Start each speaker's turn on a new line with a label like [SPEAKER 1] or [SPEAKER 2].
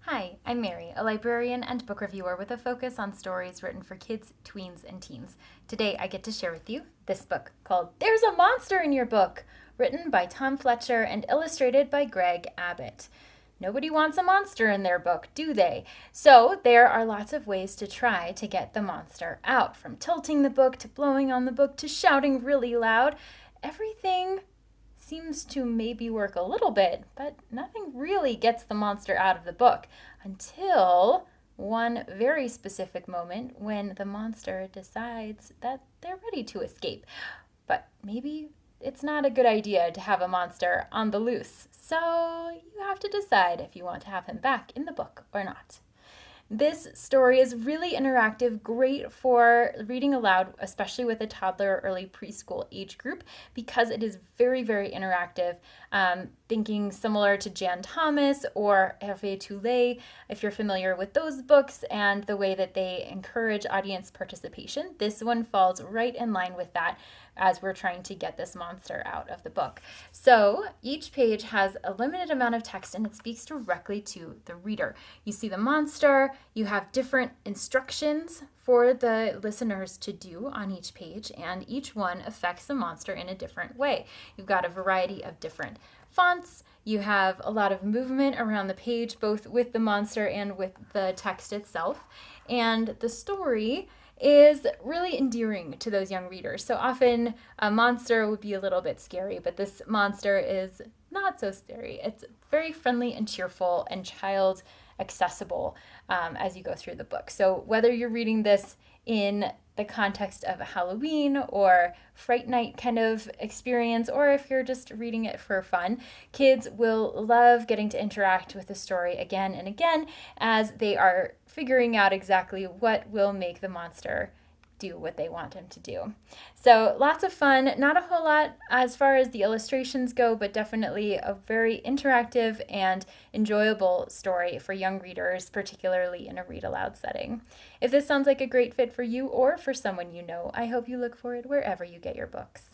[SPEAKER 1] Hi, I'm Mary, a librarian and book reviewer with a focus on stories written for kids, tweens, and teens. Today I get to share with you this book called There's a Monster in Your Book, written by Tom Fletcher and illustrated by Greg Abbott. Nobody wants a monster in their book, do they? So there are lots of ways to try to get the monster out, from tilting the book to blowing on the book to shouting really loud. Everything seems to maybe work a little bit, but nothing really gets the monster out of the book until one very specific moment when the monster decides that they're ready to escape. But maybe it's not a good idea to have a monster on the loose, so you have to decide if you want to have him back in the book or not. This story is really interactive, great for reading aloud, especially with a toddler or early preschool age group, because it is very, very interactive. Thinking similar to Jan Thomas or Hervé Tullet, if you're familiar with those books and the way that they encourage audience participation, this one falls right in line with that as we're trying to get this monster out of the book. So each page has a limited amount of text and it speaks directly to the reader. You see the monster, you have different instructions for the listeners to do on each page, and each one affects the monster in a different way. You've got a variety of different fonts. You have a lot of movement around the page, both with the monster and with the text itself. And the story is really endearing to those young readers. So often a monster would be a little bit scary, but this monster is not so scary. It's very friendly and cheerful and child accessible as you go through the book. So whether you're reading this in the context of a Halloween or Fright Night kind of experience, or if you're just reading it for fun, kids will love getting to interact with the story again and again as they are figuring out exactly what will make the monster do what they want him to do. So lots of fun, not a whole lot as far as the illustrations go, but definitely a very interactive and enjoyable story for young readers, particularly in a read aloud setting. If this sounds like a great fit for you or for someone you know, I hope you look for it wherever you get your books.